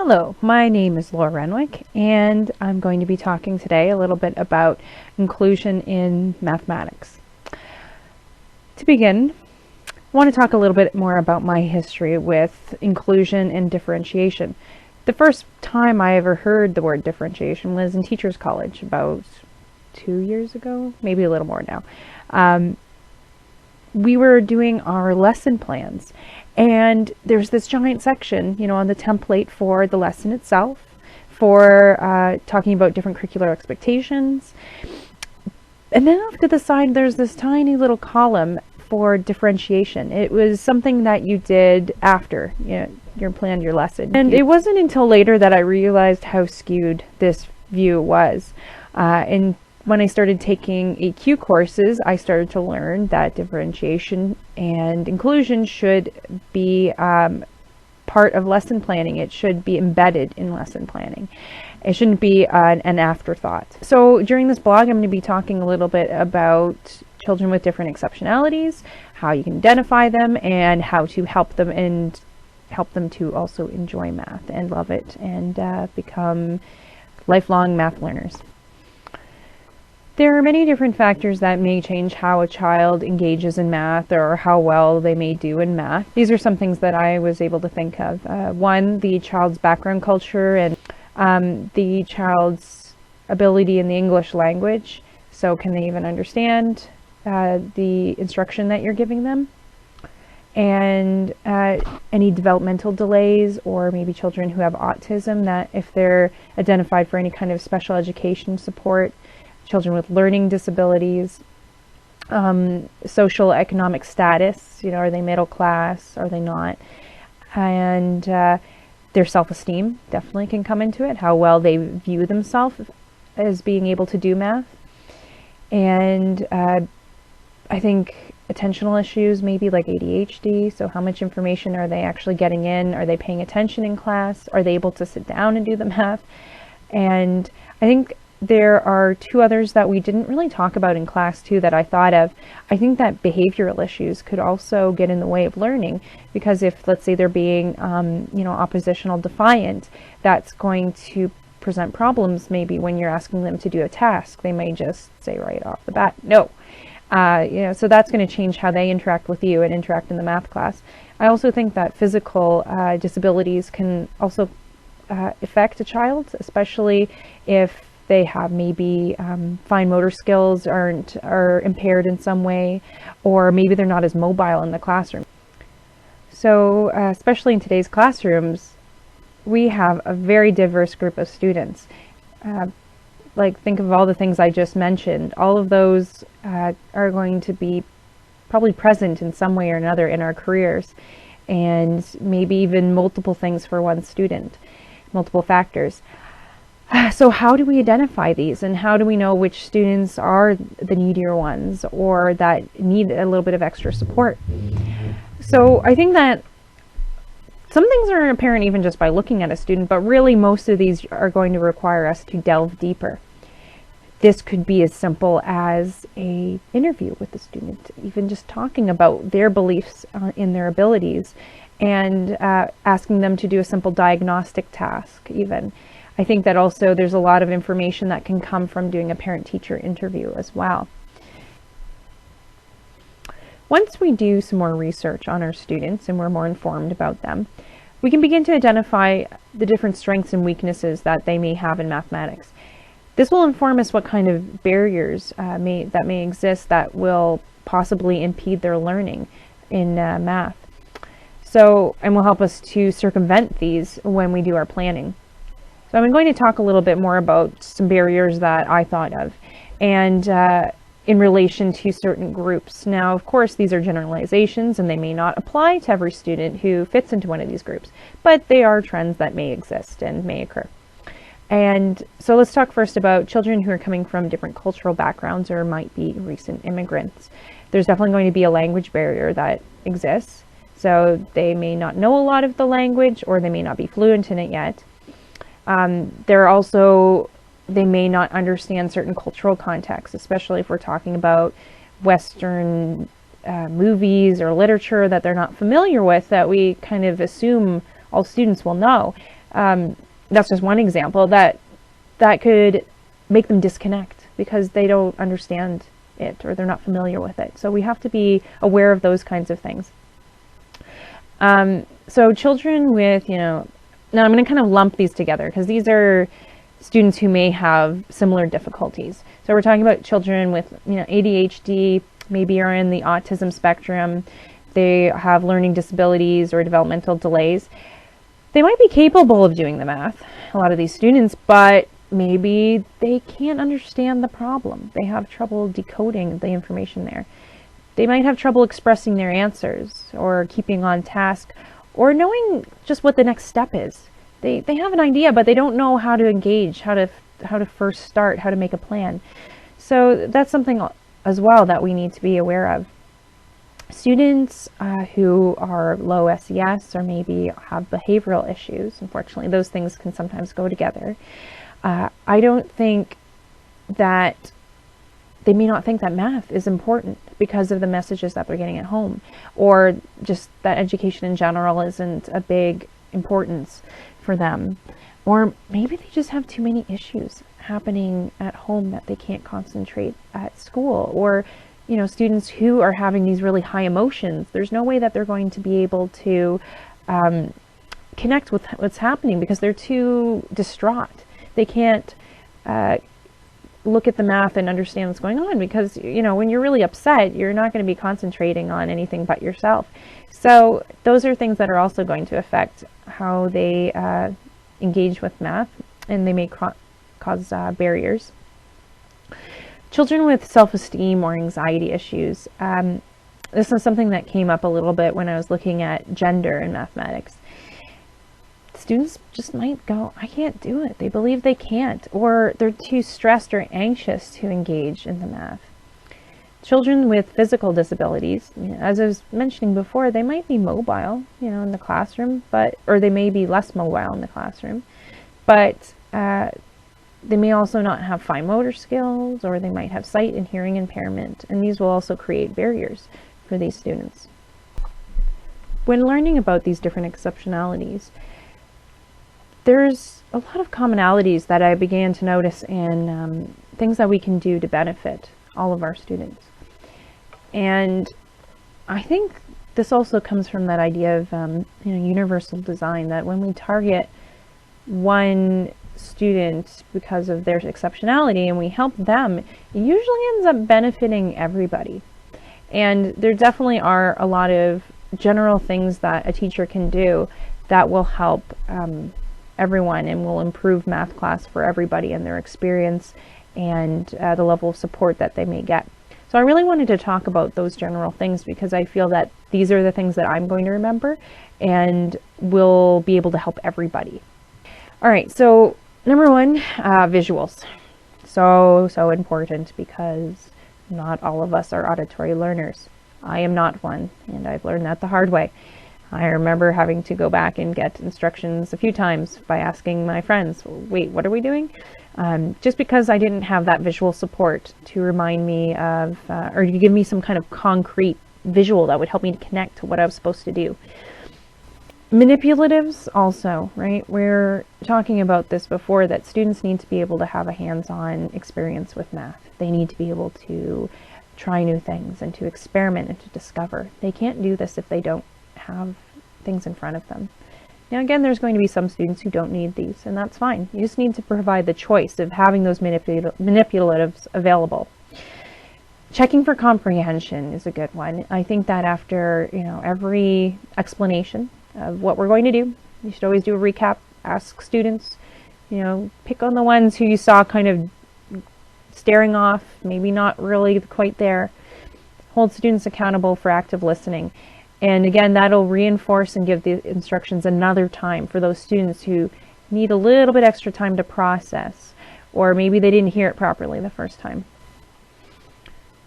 Hello, my name is Laura Renwick, and I'm going to be talking today a little bit about inclusion in mathematics. To begin, I want to talk a little bit more about my history with inclusion and differentiation. The first time I ever heard the word differentiation was in Teachers College about 2 years ago, maybe a little more now. We were doing our lesson plans, and there's this giant section, on the template for the lesson itself, for talking about different curricular expectations. And then off to the side, there's this tiny little column for differentiation. It was something that you did after you planned your lesson. And it wasn't until later that I realized how skewed this view was. And when I started taking AQ courses, I started to learn that differentiation and inclusion should be part of lesson planning. It should be embedded in lesson planning. It shouldn't be an afterthought. So during this blog, I'm going to be talking a little bit about children with different exceptionalities, how you can identify them, and how to help them to also enjoy math and love it and become lifelong math learners. There are many different factors that may change how a child engages in math or how well they may do in math. These are some things that I was able to think of. One, the child's background culture and the child's ability in the English language. So can they even understand the instruction that you're giving them? And any developmental delays, or maybe children who have autism, that if they're identified for any kind of special education support, children with learning disabilities, social economic status, are they middle class, are they not? And their self-esteem definitely can come into it, how well they view themselves as being able to do math. And I think attentional issues, maybe like ADHD, so how much information are they actually getting in? Are they paying attention in class? Are they able to sit down and do the math? And I think there are two others that we didn't really talk about in class too that I thought of. I think that behavioral issues could also get in the way of learning, because if, let's say, they're being, oppositional defiant, that's going to present problems maybe when you're asking them to do a task. They may just say right off the bat, no. So that's going to change how they interact with you and interact in the math class. I also think that physical disabilities can also affect a child, especially if they have maybe fine motor skills are impaired in some way, or maybe they're not as mobile in the classroom. So especially in today's classrooms, we have a very diverse group of students. Think of all the things I just mentioned. All of those are going to be probably present in some way or another in our careers, and maybe even multiple things for one student, multiple factors. So how do we identify these, and how do we know which students are the needier ones or that need a little bit of extra support? So I think that some things are apparent even just by looking at a student, but really most of these are going to require us to delve deeper. This could be as simple as an interview with the student, even just talking about their beliefs in their abilities, and asking them to do a simple diagnostic task even. I think that also there's a lot of information that can come from doing a parent-teacher interview as well. Once we do some more research on our students and we're more informed about them, we can begin to identify the different strengths and weaknesses that they may have in mathematics. This will inform us what kind of barriers may exist that will possibly impede their learning in math. And will help us to circumvent these when we do our planning. So I'm going to talk a little bit more about some barriers that I thought of, and in relation to certain groups. Now, of course, these are generalizations, and they may not apply to every student who fits into one of these groups, but they are trends that may exist and may occur. And so let's talk first about children who are coming from different cultural backgrounds or might be recent immigrants. There's definitely going to be a language barrier that exists. So they may not know a lot of the language, or they may not be fluent in it yet. They may not understand certain cultural contexts, especially if we're talking about Western movies or literature that they're not familiar with, that we kind of assume all students will know. That's just one example that could make them disconnect because they don't understand it or they're not familiar with it. So we have to be aware of those kinds of things. So children with, now I'm going to kind of lump these together because these are students who may have similar difficulties. So we're talking about children with, ADHD, maybe are in the autism spectrum, they have learning disabilities or developmental delays. They might be capable of doing the math, a lot of these students, but maybe they can't understand the problem. They have trouble decoding the information there. They might have trouble expressing their answers or keeping on task or knowing just what the next step is. They have an idea, but they don't know how to engage, how to first start, how to make a plan. So that's something as well that we need to be aware of. Students who are low SES or maybe have behavioral issues, unfortunately, those things can sometimes go together. I don't think that they may not think that math is important because of the messages that they're getting at home, or just that education in general isn't a big importance for them. Or maybe they just have too many issues happening at home that they can't concentrate at school. Or, students who are having these really high emotions, there's no way that they're going to be able to connect with what's happening because they're too distraught. They can't look at the math and understand what's going on because, when you're really upset, you're not going to be concentrating on anything but yourself. So those are things that are also going to affect how they engage with math, and they may cause barriers. Children with self-esteem or anxiety issues. This is something that came up a little bit when I was looking at gender in mathematics. Students just might go, I can't do it. They believe they can't, or they're too stressed or anxious to engage in the math. Children with physical disabilities, as I was mentioning before, they might be mobile, in the classroom, or they may be less mobile in the classroom, but they may also not have fine motor skills, or they might have sight and hearing impairment, and these will also create barriers for these students. When learning about these different exceptionalities, there's a lot of commonalities that I began to notice in things that we can do to benefit all of our students. And I think this also comes from that idea of universal design, that when we target one student because of their exceptionality and we help them, it usually ends up benefiting everybody. And there definitely are a lot of general things that a teacher can do that will help everyone and will improve math class for everybody and their experience and the level of support that they may get. So I really wanted to talk about those general things because I feel that these are the things that I'm going to remember and will be able to help everybody. All right, so number one, visuals. So important because not all of us are auditory learners. I am not one, and I've learned that the hard way. I remember having to go back and get instructions a few times by asking my friends, wait, what are we doing? Just because I didn't have that visual support to remind me of, or to give me some kind of concrete visual that would help me to connect to what I was supposed to do. Manipulatives also, right? We're talking about this before, that students need to be able to have a hands-on experience with math. They need to be able to try new things and to experiment and to discover. They can't do this if they don't have things in front of them. Now again, there's going to be some students who don't need these, and that's fine. You just need to provide the choice of having those manipulatives available. Checking for comprehension is a good one. I think that after every explanation of what we're going to do, you should always do a recap, ask students, pick on the ones who you saw kind of staring off, maybe not really quite there. Hold students accountable for active listening. And again, that'll reinforce and give the instructions another time for those students who need a little bit extra time to process, or maybe they didn't hear it properly the first time.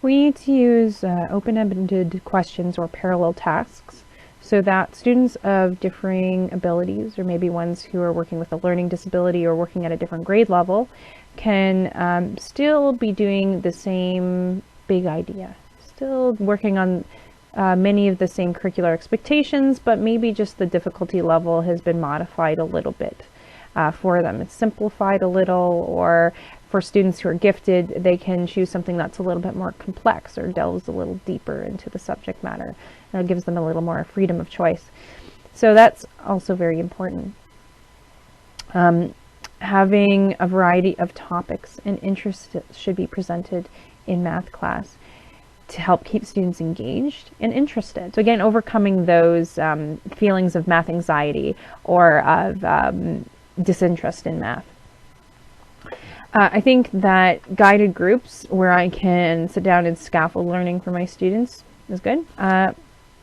We need to use open-ended questions or parallel tasks so that students of differing abilities, or maybe ones who are working with a learning disability or working at a different grade level, can still be doing the same big idea, still working on many of the same curricular expectations, but maybe just the difficulty level has been modified a little bit. for them. It's simplified a little, or for students who are gifted, they can choose something that's a little bit more complex or delves a little deeper into the subject matter. And it gives them a little more freedom of choice. So that's also very important. Having a variety of topics and interests should be presented in math class to help keep students engaged and interested. So again, overcoming those feelings of math anxiety or of disinterest in math. I think that guided groups where I can sit down and scaffold learning for my students is good.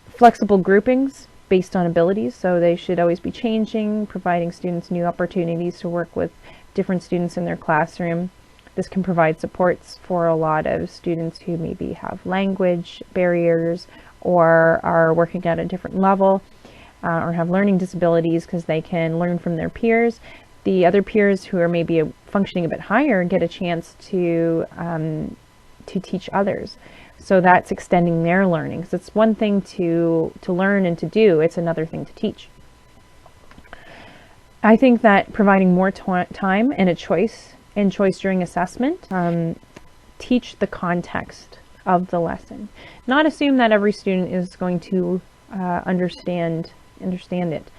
Flexible groupings based on abilities, so they should always be changing, providing students new opportunities to work with different students in their classroom. This can provide supports for a lot of students who maybe have language barriers or are working at a different level or have learning disabilities, because they can learn from their peers. The other peers who are maybe functioning a bit higher get a chance to teach others. So that's extending their learning. So it's one thing to learn and to do, it's another thing to teach. I think that providing more time and choice during assessment, teach the context of the lesson. Not assume that every student is going to understand it.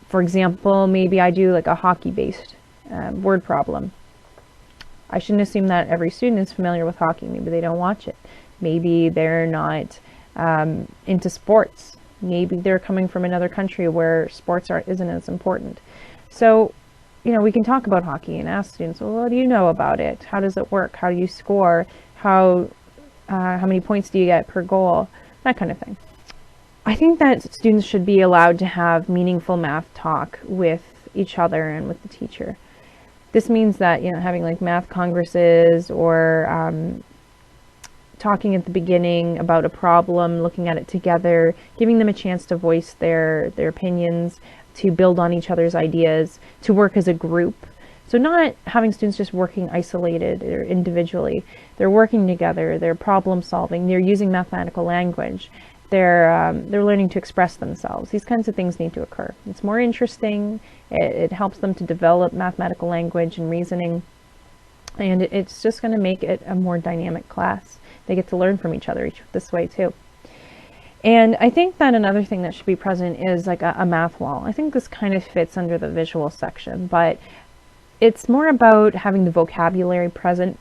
For example, maybe I do like a hockey-based word problem. I shouldn't assume that every student is familiar with hockey. Maybe they don't watch it. Maybe they're not into sports. Maybe they're coming from another country where sports isn't as important. So, we can talk about hockey and ask students, well, what do you know about it? How does it work? How do you score? How many points do you get per goal? That kind of thing. I think that students should be allowed to have meaningful math talk with each other and with the teacher. This means that, having like math congresses or talking at the beginning about a problem, looking at it together, giving them a chance to voice their opinions, to build on each other's ideas, to work as a group. So not having students just working isolated or individually. They're working together, they're problem solving, they're using mathematical language, they're learning to express themselves. These kinds of things need to occur. It's more interesting, it helps them to develop mathematical language and reasoning, and it's just going to make it a more dynamic class. They get to learn from each other this way too. And I think that another thing that should be present is like a math wall. I think this kind of fits under the visual section, but it's more about having the vocabulary present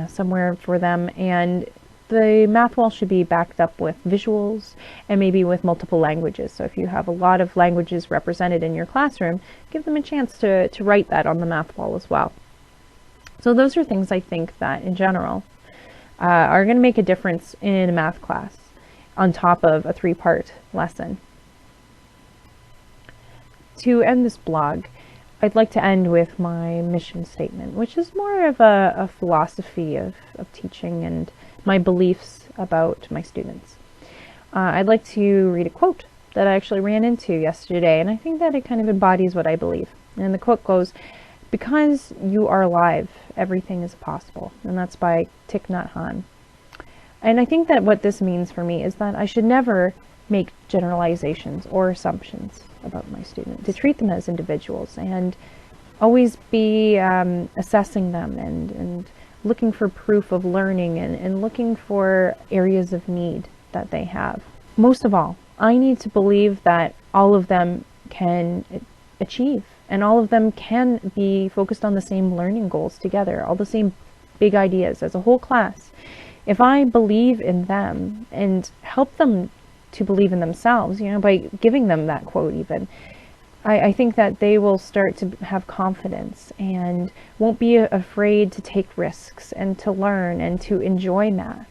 somewhere for them, and the math wall should be backed up with visuals and maybe with multiple languages. So if you have a lot of languages represented in your classroom, give them a chance to write that on the math wall as well. So those are things I think that in general are going to make a difference in a math class on top of a 3-part lesson. To end this blog, I'd like to end with my mission statement, which is more of a philosophy of teaching and my beliefs about my students. I'd like to read a quote that I actually ran into yesterday, and I think that it kind of embodies what I believe. And the quote goes, "Because you are alive, everything is possible." And that's by Thich Nhat Hanh. And I think that what this means for me is that I should never make generalizations or assumptions about my students, to treat them as individuals and always be assessing them and looking for proof of learning and looking for areas of need that they have. Most of all, I need to believe that all of them can achieve and all of them can be focused on the same learning goals together, all the same big ideas as a whole class. If I believe in them and help them to believe in themselves, by giving them that quote even, I think that they will start to have confidence and won't be afraid to take risks and to learn and to enjoy math.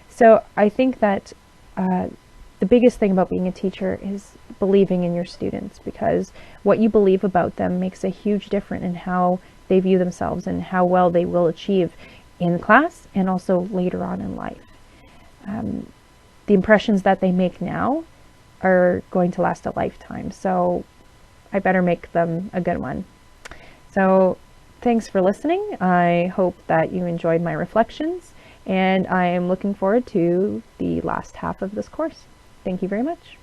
So I think that the biggest thing about being a teacher is believing in your students, because what you believe about them makes a huge difference in how they view themselves and how well they will achieve in class and also later on in life. The impressions that they make now are going to last a lifetime, so I better make them a good one. So thanks for listening. I hope that you enjoyed my reflections, and I am looking forward to the last half of this course. Thank you very much.